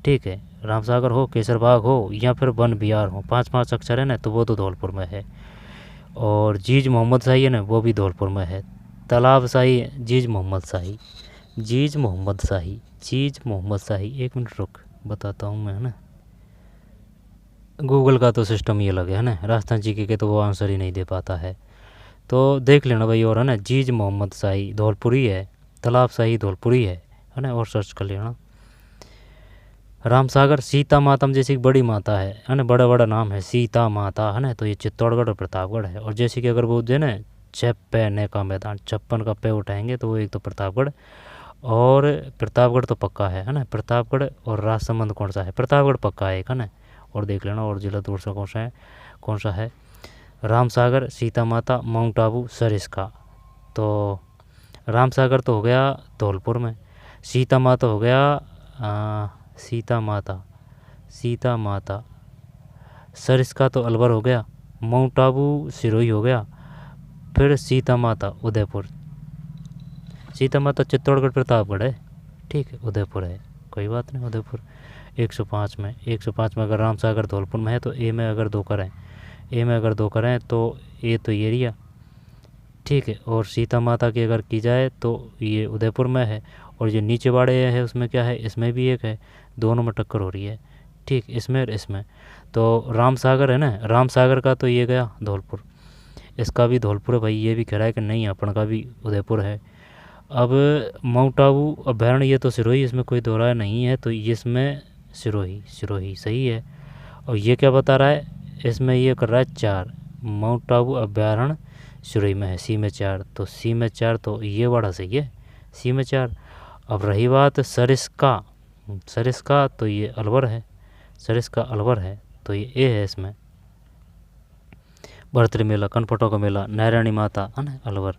ठीक है, रामसागर हो, केसरबाग हो या फिर वन विहार हो, 5 अक्षर है ना, तो वो तो धौलपुर में है। और जीज मोहम्मद शाही है ना, वो भी धौलपुर में है। तालाब शाही, जीज मोहम्मद शाही। 1 मिनट रुक, बताता हूँ मैं है ना, गूगल का तो सिस्टम ही अलग है ना, राजस्थान जीके के तो वो आंसर ही नहीं दे पाता है, तो देख लेना भाई। और है ना, जीज मोहम्मद शाही धौलपुरी है, तालाब शाही धौलपुरी है ना, और सर्च कर लेना। रामसागर, सीता माता में जैसे कि बड़ी माता है ना, बड़ा बड़ा नाम है सीता माता है ना, तो ये चित्तौड़गढ़ और प्रतापगढ़ है। और जैसे कि अगर वो जो है ना 56 का मैदान, 56 का पे उठाएंगे तो वो एक तो प्रतापगढ़, और प्रतापगढ़ तो पक्का है ना, प्रतापगढ़। और राजसमंद कौन सा है, प्रतापगढ़ पक्का है एक है ना, और देख लेना। और जिला दूसरा कौन सा है, रामसागर, सीता माता, माउंट आबू, सरिस्का। तो रामसागर तो हो गया धौलपुर में, सीता माता हो गया सीता माता, सरिस्का तो अलवर हो गया, माउंट आबू सिरोही हो गया, फिर सीता माता उदयपुर, सीता माता चित्तौड़गढ़ प्रतापगढ़ है, ठीक है, उदयपुर है, कोई बात नहीं, उदयपुर 105 में, 105 में अगर राम सागर धौलपुर में है तो ए में अगर 2 करें, ए में अगर 2 करें तो ए तो ये एरिया, ठीक है, और सीता माता की अगर की जाए तो ये उदयपुर में है, और जो नीचे वाले है उसमें क्या है, इसमें भी एक है, दोनों में टक्कर हो रही है, ठीक, इसमें और इसमें, तो राम सागर है ना, राम सागर का तो ये गया धौलपुर, इसका भी धौलपुर है भाई, ये भी कह रहा है कि नहीं अपन का भी उदयपुर है। अब माउंट आबू अभ्यारण्य ये तो सिरोही, इसमें कोई दोहराया नहीं है, तो इसमें सिरोही, सिरोही सही है। और ये क्या बता रहा है, इसमें ये कर रहा है 4, माउंट आबू अभ्यारण्य सिरोही में है, सी में 4, तो सी में 4 तो ये वाला सही है, सी में 4। अब रही बात सरिस्का, सरिस्का तो ये अलवर है, सरिस्का अलवर है, तो ये ए है इसमें। बरतरी मेला, कनपटों का मेला, नारायणी माता है ना अलवर।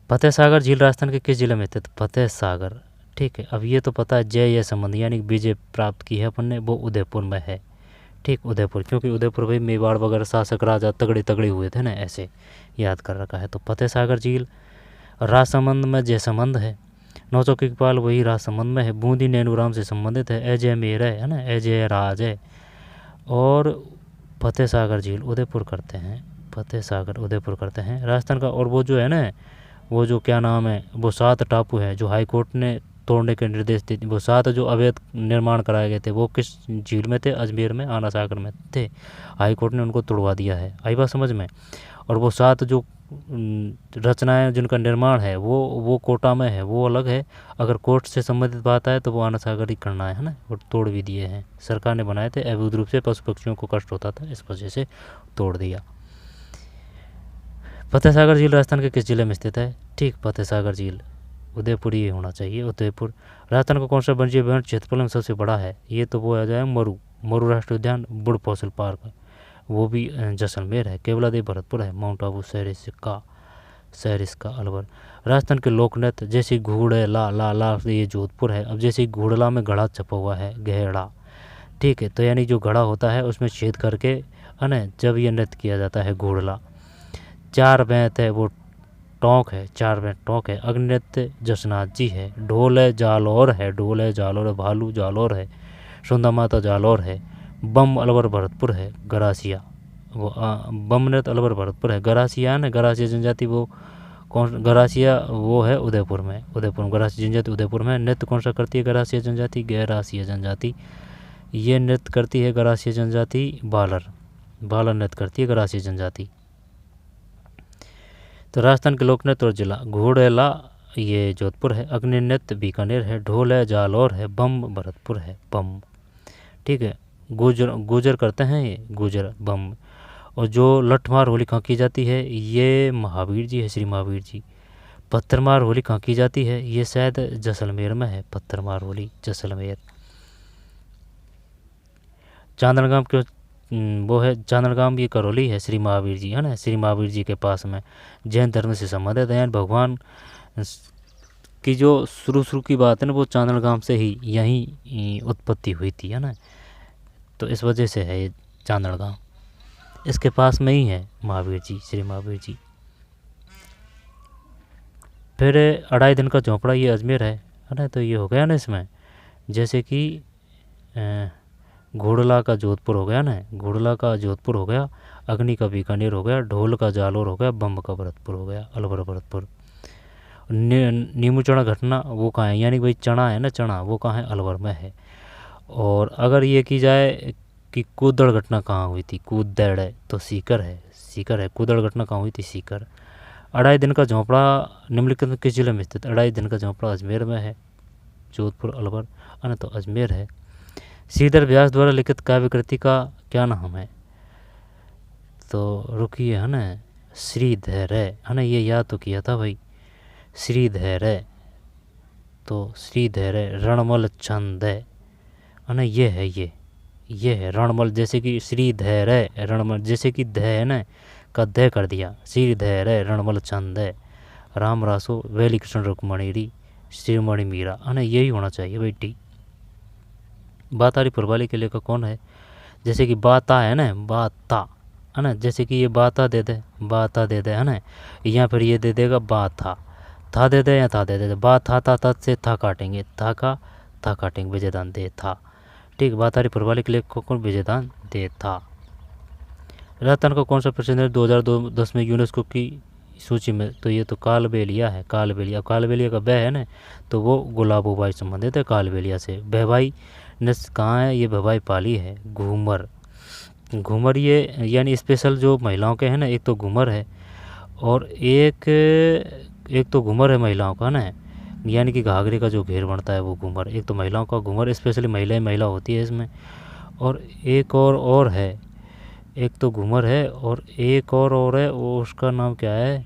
फतेह सागर झील राजस्थान के किस जिले में स्थित, फतेह सागर, ठीक है। अब ये तो पता है जय या संबंध यानी विजय प्राप्त की है अपन ने, वो उदयपुर में है, ठीक, उदयपुर, क्योंकि उदयपुर भाई मेवाड़ वगैरह शासक राजा तगड़े तगड़े हुए थे ना, ऐसे याद कर रखा है। तो फतेह सागर झील राजसमंद में जयसमंद है, नौचौकी की पाल वही राजसमंद में है, बूंदी नैनूराम से संबंधित है, अजय मेर है ना, अजय राज है। और फतेह सागर झील उदयपुर करते हैं, फतेह सागर उदयपुर करते हैं राजस्थान का। और वो जो है ना, वो जो क्या नाम है, वो 7 टापू है जो हाई कोर्ट ने तोड़ने के निर्देश दिए, वो 7 जो अवैध निर्माण कराए गए थे वो किस झील में थे, अजमेर में, आना सागर में थे, हाई कोर्ट ने उनको तोड़वा दिया है, आई बात समझ में। और वो 7 जो रचनाएं जिनका निर्माण है वो कोटा में है, वो अलग है, अगर कोर्ट से संबंधित बात आए तो वो आना सागर ही करना है ना, वो तोड़ भी दिए हैं, सरकार ने बनाए थे, अवैध रूप से पशु पक्षियों को कष्ट होता था, इस वजह से तोड़ दिया। फतेह सागर झील राजस्थान के किस जिले में स्थित है, ठीक, फतेह सागर झील उदयपुर ही होना चाहिए, उदयपुर। राजस्थान का कौन सा वन्यजीव अभ्यारण्य क्षेत्रफल में सबसे बड़ा है, ये तो वो आ जाए मरु, मरु राष्ट्रीय उद्यान, बुढ़ फॉसिल पार्क, वो भी जैसलमेर है, केवलादेव भरतपुर है, माउंट आबू सरिस्का, सरिस्का अलवर। राजस्थान के लोक नृत्य जैसे घूड़े ला ला ला, ये जोधपुर है। अब जैसे घूड़ला में घड़ा छपा हुआ है, गहड़ा, ठीक है, तो यानी जो घड़ा होता है उसमें छेद करके है ना, जब ये नृत्य किया जाता है घूड़ला। 4 बैंत है, वो टोंक है, 4 बैंत टोंक है। अग्नि नृत्य जसनाथ जी है, ढोल है जालौर है, ढोल है जालौर है, भालू जालौर है, सुंदा माता जालौर है, बम अलवर भरतपुर है, गरासिया, वो बम नृत्य अलवर भरतपुर है, गरासिया ना, गरासिया जनजाति वो कौन, गरासिया वो है उदयपुर में, उदयपुर में गरासिया जनजाति उदयपुर में। नृत्य कौन सा करती है गरासिया जनजाति, गैरासिया जनजाति, ये नृत्य करती है गरासिया जनजाति, बालर, बालर नृत्य करती है गरासिया जनजाति। तो राजस्थान के लोक नृत्य और जिला, घोड़ेला ये जोधपुर है, अग्नि नृत्य बीकानेर है, ढोल है जालौर है, बम भरतपुर है, बम, ठीक है। गुजर करते हैं ये, गुजर बम। और जो लठमार होली कहाँ की जाती है, ये महावीर जी है, श्री महावीर जी। पत्थरमार होली कहाँ की जाती है, ये शायद जैसलमेर में है, पत्थरमार होली जैसलमेर। चांदनगाम क्यों वो है, चांदनगाम ये करौली है, श्री महावीर जी है ना, श्री महावीर जी के पास में, जैन धर्म से संबंधित है, यानी भगवान की जो शुरू की बात है ना, वो चांदनगाम से ही यहीं उत्पत्ति हुई थी है ना, तो इस वजह से है ये चांदनगाम, इसके पास में ही है महावीर जी, श्री महावीर जी। फिर 2.5 दिन का झोंपड़ा, ये अजमेर है ना, तो ये हो गया ना इसमें, जैसे कि घोड़ला का जोधपुर हो गया ना, घोड़ला का जोधपुर हो गया, अग्नि का बीकानेर हो गया, ढोल का जालौर हो गया, बम का भरतपुर हो गया, अलवर भरतपुर। नींबू चना घटना वो कहाँ है, यानी भाई चना है ना, चना वो कहाँ है, अलवर में है। और अगर ये की जाए कि कूदड़ घटना कहाँ हुई थी, कूदड़ है तो सीकर है, सीकर है, कूदड़ घटना कहाँ हुई थी, सीकर। 2.5 दिन का झोंपड़ा निम्नलिखित में किस जिले में स्थित, 2.5 दिन का झोंपड़ा अजमेर में है, जोधपुर अलवर है तो अजमेर है। श्रीधर व्यास द्वारा लिखित काव्य कृति का क्या नाम है, तो रुकिए है ना, श्रीधर है ना, ये याद तो किया था भाई, श्रीधर है, तो श्रीधर है, रणमल छंद है ना, ये है, ये है रणमल, जैसे कि श्रीधर है, रणमल जैसे कि ध है ना, का ध कर दिया, श्रीधर है, रणमल छंद है, राम रासो, वैली कृष्ण रुक्मणी, श्रीमणि मीरा है ना, यही होना चाहिए बेटी। बात आ रही पुरवाली के लेखक कौन है, जैसे कि बाता है ना, बाता है ना, जैसे कि ये बाता दे दे, बाता दे दे है ना, या फिर ये दे देगा बाथा, था दे दे या था दे दे, बा था ता ता से था काटेंगे, था काटेंगे, विजयदान दे था। ठीक, बातारी पुरवाली के लिए कौन विजयदान दे था। राजस्थान का कौन सा प्रसिद्ध 2010 में यूनेस्को की सूची में, तो ये तो कालबेलिया है, कालबेलिया, कालबेलिया का बह है ना, तो वो गुलाबोबाई संबंधित है कालबेलिया से। बहबाई नस्ल कहाँ है, ये बहबाई पाली है। घूमर, घूमर ये यानी स्पेशल जो महिलाओं के हैं ना, एक तो घूमर है और एक तो घूमर है महिलाओं का ना, यानी कि घाघरे का जो घेर बनता है वो घूमर, एक तो महिलाओं का घूमर, स्पेशली महिला होती है इसमें। और एक और है, एक तो घूमर है और एक और है, वो उसका नाम क्या है,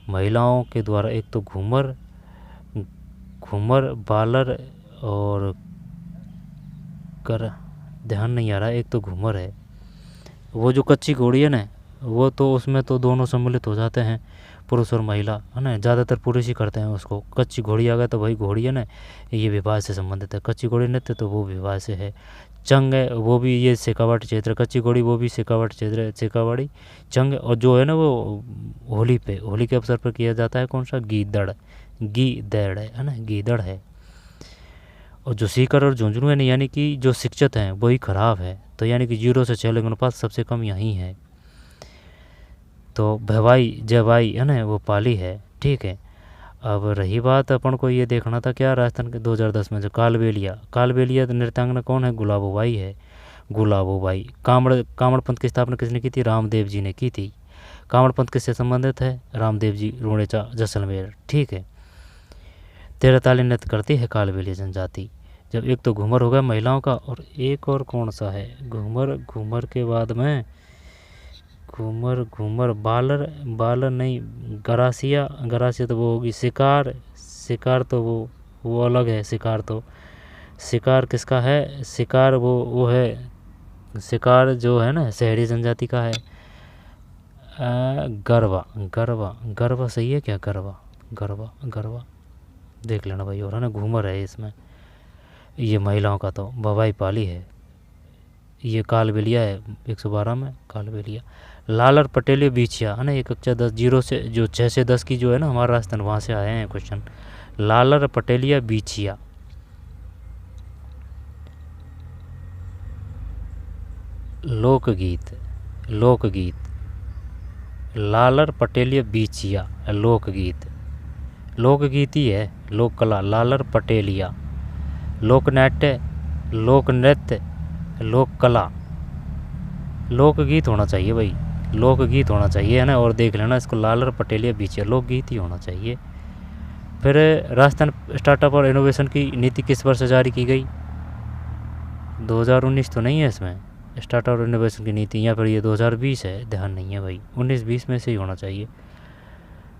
महिलाओं के द्वारा, एक तो घूमर, घूमर बालर और कर ध्यान नहीं आ रहा, एक तो घूमर है। वो जो कच्ची घोड़ी है ना, वो तो उसमें तो दोनों सम्मिलित हो जाते हैं, पुरुष और महिला है ना, ज़्यादातर पुरुष ही करते हैं उसको। कच्ची घोड़ी आ गया तो भाई घोड़ी है ना, ये विवाह से संबंधित है। कच्ची घोड़ी नृत्य तो वो विवाह से है। चंग है वो भी ये शेखावाटी क्षेत्र, कच्ची घोड़ी वो भी शेखावाटी क्षेत्र है, शेखावाड़ी चंग। और जो है ना वो होली पे, होली के अवसर पर किया जाता है, कौन सा, गीदड़, गीदड़ है ना, गीदड़ है। और जो सीकर और झुंझुनू है ना, यानी कि जो शिक्षित हैं वही खराब है, तो यानी कि 0 से 6 लिंग अनुपात सबसे कम यहीं है। तो भवाई जवाई है ना, वो पाली है। ठीक है, अब रही बात अपन को ये देखना था क्या, राजस्थान के 2010 में जो कालबेलिया, कालबेलिया नृत्यांगना कौन है, गुलाबोबाई है, गुलाबोबाई। कामड़ पंथ की स्थापना किसने की थी, रामदेव जी ने की थी। कामड़ पंथ किससे संबंधित है, रामदेव जी, रूणेचा जैसलमेर। ठीक है, 13 ताली नृत्य करती है कालबेलिया जनजाति। जब एक तो घूमर हो गया महिलाओं का, और एक और कौन सा है, घूमर, घूमर के बाद में घूमर, घूमर बालर, बालर नहीं, गरासिया, गरासिया तो वो होगी। शिकार, शिकार तो वो अलग है। शिकार तो, शिकार किसका है, शिकार वो है, शिकार जो है ना शहरी जनजाति का है। गरबा, गरबा, गरबा सही है क्या, गरबा, गरबा, गरबा देख लेना भाई। और है ना घूमर है इसमें, ये महिलाओं का तो बवाई पाली है। ये कालबेलिया है 112 में, कालबेलिया। लालर पटेलिया बीछिया है ना, ये कक्षा 10 0 से जो 6 से 10 की जो है ना हमारा राजस्थान, वहाँ से आए हैं क्वेश्चन। लालर पटेलिया बीछिया, लोकगीत, लोकगीत, लालर पटेलिया बीछिया लोकगीत, लोकगीत ही है, लोक कला, लालर पटेलिया। लोकनाट्य, लोक नृत्य, लोक कला, लोकगीत होना चाहिए भाई, लोकगीत होना चाहिए है ना। और देख लेना इसको, लालर पटेलिया बीछिया, लोकगीत ही होना चाहिए। फिर राजस्थान स्टार्टअप और इनोवेशन की नीति किस वर्ष जारी की गई, 2019 तो नहीं है इसमें स्टार्टअप और इनोवेशन की नीति, या फिर ये 2020 है, ध्यान नहीं है भाई, 19-20 में से ही होना चाहिए।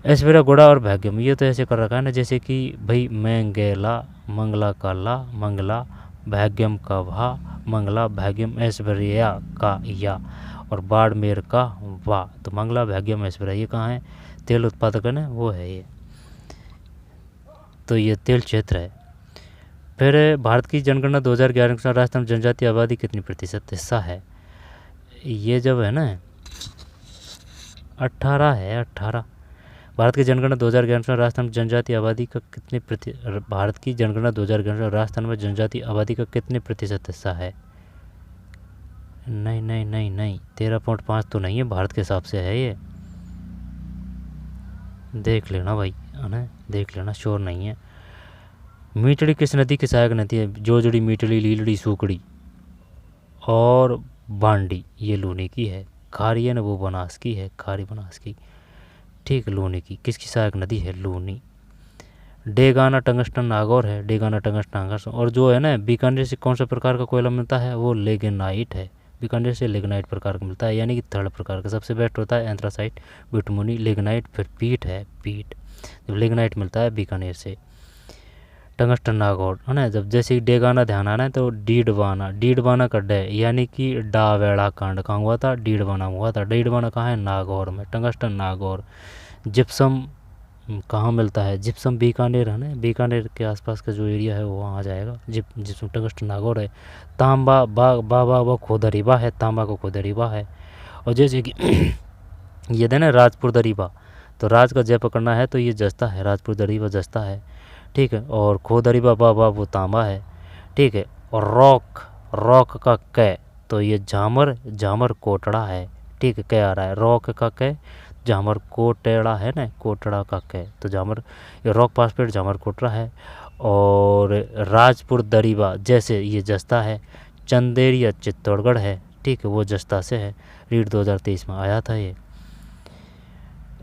ऐश्वर्या गुड़ा और भाग्यम, ये तो ऐसे कर रखा है ना, जैसे कि भाई मैंगेला, मंगला का ला, मंगला, भाग्यम का भा, मंगला, भाग्यम, ऐश्वर्या का या, और बाड़मेर का वा। तो मंगला, भाग्यम, ऐश्वर्या ये कहाँ है, तेल उत्पादक है ना, वो है ये, तो ये तेल क्षेत्र है। फिर भारत की जनगणना 2011 के अनुसार राजस्थान में जनजातीय आबादी कितनी प्रतिशत हिस्सा है, ये जब है ना 18 है, 18। भारत की जनगणना 2011 के अनुसार राजस्थान में जनजातीय आबादी का कितने भारत की जनगणना 2011 के अनुसार राजस्थान में जनजातीय आबादी का कितने प्रतिशत हिस्सा है, नहीं नहीं नहीं नहीं, 13.5 तो नहीं है, भारत के हिसाब से है ये, देख लेना भाई है ना, देख लेना, श्योर नहीं है। मीटड़ी किस नदी की सहायक नदी है, जोजड़ी, मीटड़ी, लीलड़ी, सूकड़ी और बांडी, ये लूनी की है। खारी है ना वो बनास की है, खारी बनास की। ठीक, लूनी की, किसकी सहायक नदी है, लूनी। डेगाना टंगस्टन नागौर है, डेगाना टंगस्टन नागौर। और जो है ना बीकानेर से कौन सा प्रकार का कोयला मिलता है, वो लिग्नाइट है, बीकानेर से लिग्नाइट प्रकार का मिलता है, यानी कि थर्ड प्रकार का। सबसे बेस्ट होता है एंथ्रासाइट, बिटमुनी, लिग्नाइट, फिर पीट है, पीट, जब लिग्नाइट मिलता है बीकानेर से। टंगस्टन नागौर है ना, जब जैसे डेगाना ध्यान आना है तो डीडवाना, डीडवाना का डे, यानी कि डावेड़ा कांड कहाँ हुआ था, डीडवाना हुआ था। डीडवाना कहाँ है, नागौर में, टंगस्टन नागौर। जिप्सम कहाँ मिलता है? जिप्सम बीकानेर है ना, बीकानेर के आसपास का जो एरिया है वो वहाँ आ जाएगा। जिप्सम टंगस्टन नागौर है। तांबा बाबा वो खोदरीबा है, तांबा को खोदरीबा है। और जैसे कि ये देना राजपुर दरीबा, तो राज का जय पकड़ना है तो ये जस्ता है, राजपुर दरीबा जस्ता है, ठीक है। और खोदरीबा बाबा वो तांबा है, ठीक है। और रॉक का कै, तो ये झामर कोटड़ा है, ठीक है। कै आ रहा है, रॉक का कै, झामर कोटेड़ा है ना, कोटड़ा का कै, तो झामर, ये रॉक पासपेट झामर कोटड़ा है। और राजपुर दरीबा जैसे ये जस्ता है। चंदेरिया चित्तौड़गढ़ है, ठीक है, वो जस्ता से है। रीड 2023 में आया था ये।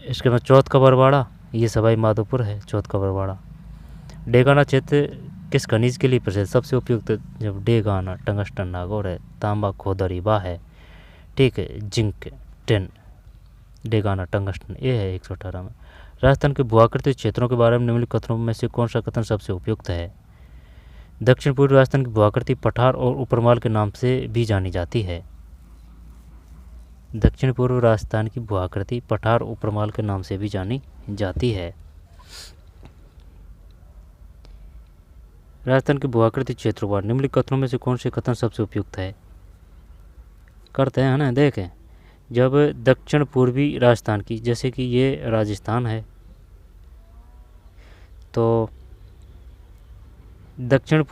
इसके बाद चौथ का बरवाड़ा, ये सवाई माधोपुर है, चौथ का बरवाड़ा। डेगाना क्षेत्र किस खनिज के लिए प्रसिद्ध? सबसे उपयुक्त जब डेगाना टंगस्टन नागौर है, तांबा खोदरीबा है, ठीक है, जिंक टिन, डेगाना टंगस्टन ये है 118 में। राजस्थान के भूआकृतिक क्षेत्रों के बारे में निम्नलिखित कथनों में से कौन सा कथन सबसे उपयुक्त है? दक्षिण पूर्वी राजस्थान की भूआकृति पठार और उपरमाल के नाम से भी जानी जाती है। दक्षिण पूर्व राजस्थान की भूआकृति पठार उपरमाल के नाम से भी जानी जाती है। राजस्थान के भूआकृतिक क्षेत्रों पर निम्नलिखित कथनों में से कौन से कथन सबसे उपयुक्त है? करते हैं ना, देखें। जब दक्षिण पूर्वी राजस्थान की, जैसे कि ये राजस्थान है, तो दक्षिण और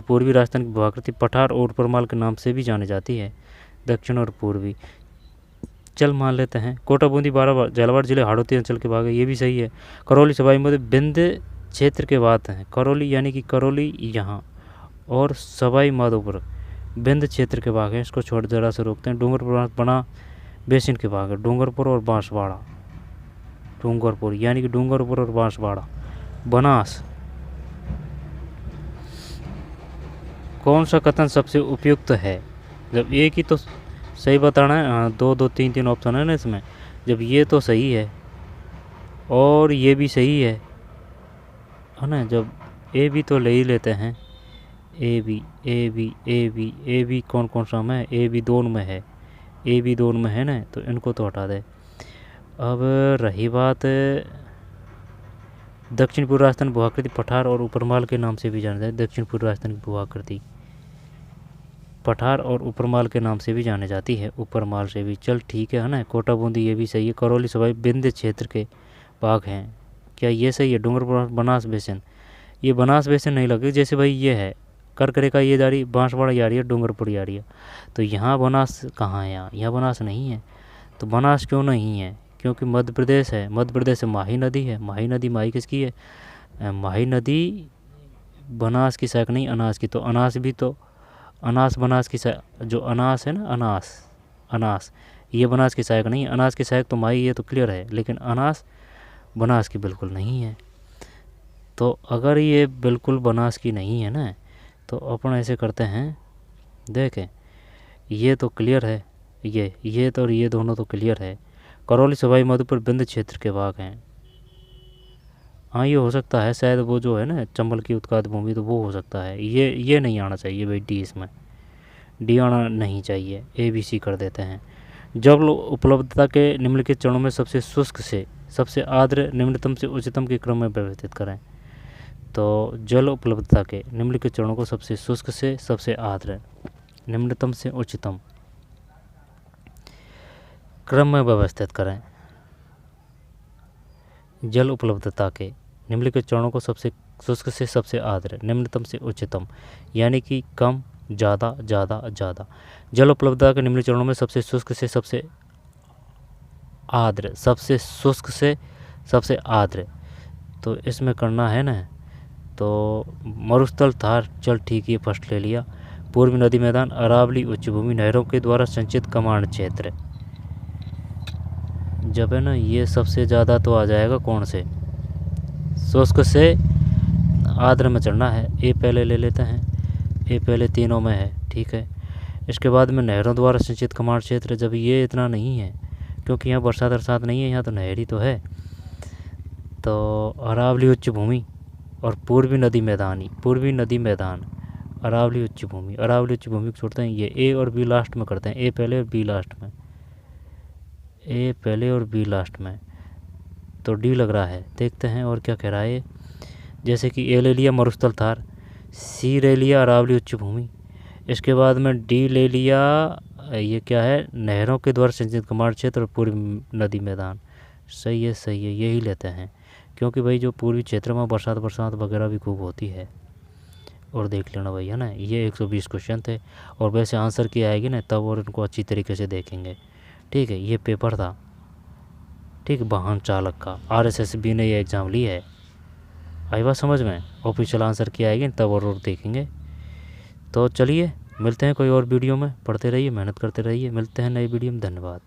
पूर्वी राजस्थान की भूआकृति पठार और उपरमाल के नाम से भी जानी जाती है। दक्षिण और पूर्वी, चल मान लेते हैं। कोटा बूंदी बारह झालावाड़ जिले हाड़ौती अंचल के भाग है, ये भी सही है। करौली सवाई माधोपुर विंध्य क्षेत्र के बात है। करौली यानी कि करौली यहाँ, और सवाई माधोपुर विंध्य क्षेत्र के भाग हैं, इसको छोड़ जरा से रोकते हैं। डूंगरपुर बना बेसिन के भाग है, डूंगरपुर और बांसवाड़ा, डूंगरपुर यानी कि डूंगरपुर और बांसवाड़ा। बनास, कौन सा कथन सबसे उपयुक्त है? जब एक ही तो सही बताना है, हाँ, दो तीन ऑप्शन है ना इसमें। जब ये तो सही है और ये भी सही है ना, जब ए भी तो ले ही लेते हैं। ए बी कौन सा में? ए बी दोनों में है, ए बी दोनों में है ना, तो इनको तो हटा दे। अब रही बात दक्षिण पूर्व राजस्थान भूआकृति पठार और उपरमाल के नाम से भी जाना जाता है। दक्षिण पूर्व राजस्थान की भूआकृति पठार और उपरमाल के नाम से भी जाने जाती है, उपरमाल से भी। चल ठीक है ना। कोटा बूंदी ये भी सही है। करौली सवाई विंध्य क्षेत्र के भाग हैं, क्या ये सही है? डूंगरपुर बनास बेसिन, ये बनास बेसिन नहीं लगे, जैसे भाई ये है करकरे का ये जा रही, बांसवाड़ा जा रही है, डूंगरपुर जा रही है, तो यहाँ बनास कहाँ है? यहाँ बनास नहीं है। तो बनास क्यों नहीं है? क्योंकि मध्य प्रदेश है, मध्य प्रदेश से माही नदी है। माही नदी माही किसकी है? माही नदी बनास की सहायक नहीं, अनास की। तो अनास भी तो, अनास बनास की जो अनास है ना, अनास ये बनास की सहायक नहीं। अनास की सहायक तो माही, ये तो क्लियर है, लेकिन अनास बनास की बिल्कुल नहीं है। तो अगर ये बिल्कुल बनास की नहीं है ना, तो अपन ऐसे करते हैं, देखें, ये तो क्लियर है, ये तो और ये दोनों तो क्लियर है। करौली सवाई माधोपुर विंध्य क्षेत्र के भाग हैं। हाँ, ये हो सकता है शायद, वो जो है ना चंबल की उत्काद भूमि, तो वो हो सकता है। ये नहीं आना चाहिए भाई, डी, इसमें डी आना नहीं चाहिए, ए बी सी कर देते हैं। जल उपलब्धता के निम्नलिखित चरणों में सबसे शुष्क से सबसे आर्द्र निम्नतम से उच्चतम के क्रम में व्यवस्थित करें। तो जल उपलब्धता के निम्नलिखित चरणों को सबसे शुष्क से सबसे आर्द्र निम्नतम से उच्चतम क्रम में व्यवस्थित करें। जल उपलब्धता के निम्नलिखित चरणों को सबसे शुष्क से सबसे आर्द्र निम्नतम से उच्चतम, यानी कि कम ज़्यादा ज़्यादा ज़्यादा। जल उपलब्धता के निम्नलिखित चरणों में सबसे शुष्क से सबसे आर्द्र, सबसे शुष्क से सबसे आर्द्र, तो इसमें करना है ना, तो मरुस्थल थार, चल ठीक, ये फर्स्ट ले लिया। पूर्वी नदी मैदान, अरावली उच्च भूमि, नहरों के द्वारा संचित कमांड क्षेत्र, जब है ना, ये सबसे ज़्यादा तो आ जाएगा कौन से? शुष्क से आर्द्र में चढ़ना है। ए पहले ले लेते हैं, ए पहले तीनों में है, ठीक है। इसके बाद में नहरों द्वारा सिंचित कमांड क्षेत्र, जब ये इतना नहीं है क्योंकि यहाँ बरसात नहीं है, यहाँ तो नहरी तो है। तो अरावली उच्च भूमि और पूर्वी नदी मैदान, अरावली उच्च भूमि को छोड़ते हैं। ये ए और बी लास्ट में करते हैं, ए पहले और बी लास्ट में, ए पहले और बी लास्ट में। तो डी लग रहा है। देखते हैं और क्या कह रहा है ये। जैसे कि ए ले लिया मरुस्थल थार, सी ले लिया अरावली उच्च भूमि, इसके बाद में डी ले लिया ये क्या है, नहरों के द्वारा सिंचित कमांड क्षेत्र और पूर्वी नदी मैदान। सही है, सही है, यही लेते हैं, क्योंकि भाई जो पूर्वी क्षेत्र में बरसात वगैरह भी खूब होती है। और देख लेना भाई, है ना, ये 120 क्वेश्चन थे, और वैसे आंसर की आएगी ना तब और इनको अच्छी तरीके से देखेंगे। ठीक है, ये पेपर था, ठीक, वाहन चालक का, RSSB ने ये एग्ज़ाम ली है। आई बात समझ में, ऑफिशियल आंसर की आएगी तब और देखेंगे। तो चलिए मिलते हैं कोई और वीडियो में, पढ़ते रहिए, मेहनत करते रहिए, मिलते हैं नई वीडियो में, धन्यवाद।